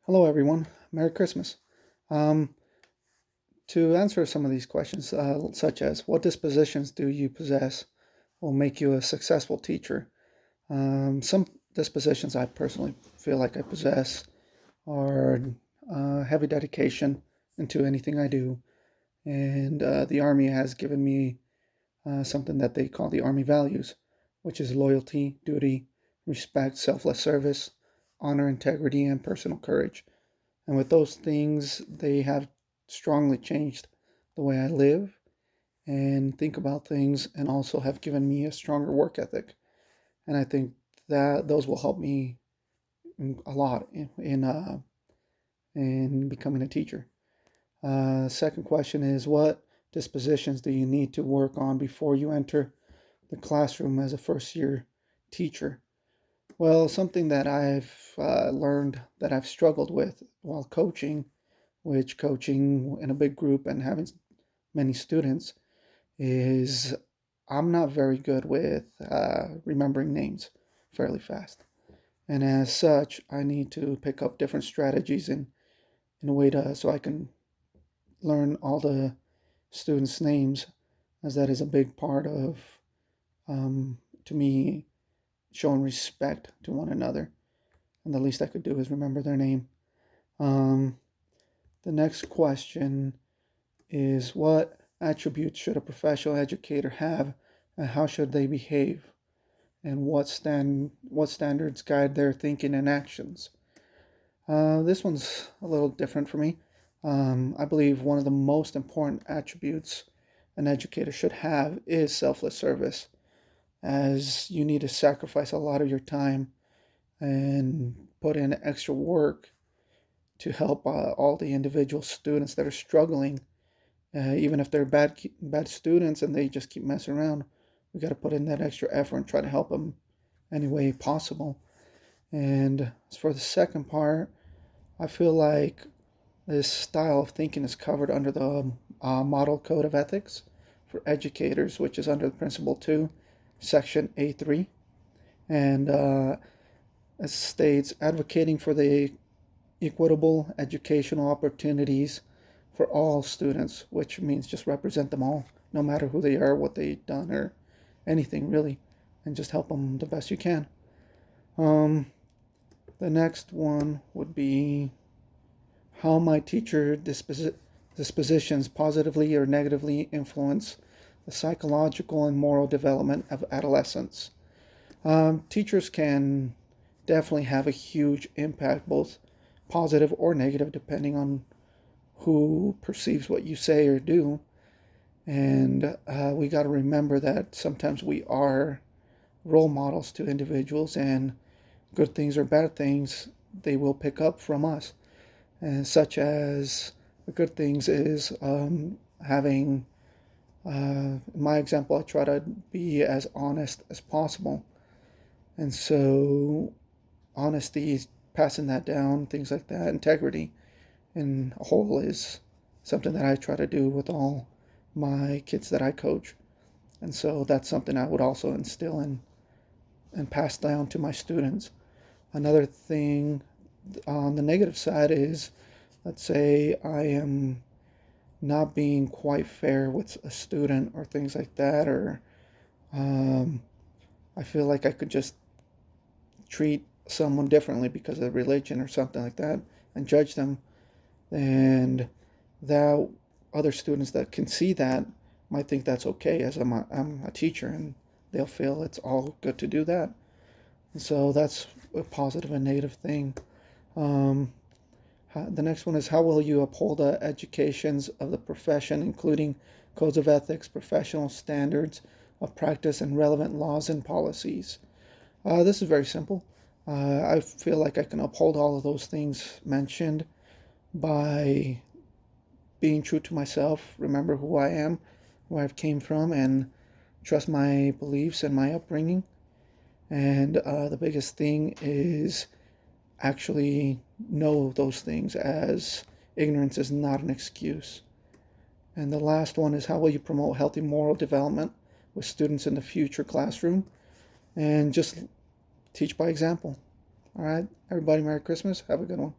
Hello, everyone. Merry Christmas. Um, to answer some of these questions, such as what dispositions do you possess will make you a successful teacher? Some dispositions I personally feel like I possess are heavy dedication into anything I do. And the Army has given me something that they call the Army values, which is loyalty, duty, respect, selfless service, honor, integrity, and personal courage. And with those things, they have strongly changed the way I live and think about things, and also have given me a stronger work ethic. And I think that those will help me a lot in becoming a teacher. Second question is, what dispositions do you need to work on before you enter the classroom as a first year teacher? Well, something that I've learned that I've struggled with while coaching, which coaching in a big group and having many students, is I'm not very good with remembering names fairly fast. And as such, I need to pick up different strategies in a way to so I can learn all the students' names, as that is a big part of to me showing respect to one another. And the least I could do is remember their name. Um, the next question is, what attributes should a professional educator have, and how should they behave, and what standards guide their thinking and actions? This one's a little different for me. I believe one of the most important attributes an educator should have is selfless service, as you need to sacrifice a lot of your time and put in extra work to help all the individual students that are struggling. Even if they're bad students and they just keep messing around, we got to put in that extra effort and try to help them any way possible. And as for the second part, I feel like this style of thinking is covered under the Model Code of Ethics for Educators, which is under the Principle 2, Section A3. And it states advocating for the equitable educational opportunities for all students, which means just represent them all, no matter who they are, what they've done, or anything really, and just help them the best you can. Um, the next one would be how my teacher dispositions positively or negatively influence the psychological and moral development of adolescents. Teachers can definitely have a huge impact, both positive or negative, depending on who perceives what you say or do. And we got to remember that sometimes we are role models to individuals, and good things or bad things they will pick up from us. And such as the good things is having, in my example, I try to be as honest as possible. And so, honesty, passing that down, things like that, integrity in a whole is something that I try to do with all my kids that I coach. And so that's something I would also instill in and pass down to my students. Another thing on the negative side is, let's say I am not being quite fair with a student or things like that, or um, I feel like I could just treat someone differently because of religion or something like that and judge them. And that other students that can see that might think that's okay, as I'm a teacher, and they'll feel it's all good to do that. And so that's a positive and negative thing. Um, the next one is, how will you uphold the educations of the profession, including codes of ethics, professional standards of practice, and relevant laws and policies? This is very simple. I feel like I can uphold all of those things mentioned by being true to myself, remember who I am, where I've came from, and trust my beliefs and my upbringing. And the biggest thing is actually know those things, as ignorance is not an excuse. And the last one is, how will you promote healthy moral development with students in the future classroom? And just teach by example. All right, everybody, Merry Christmas. Have a good one.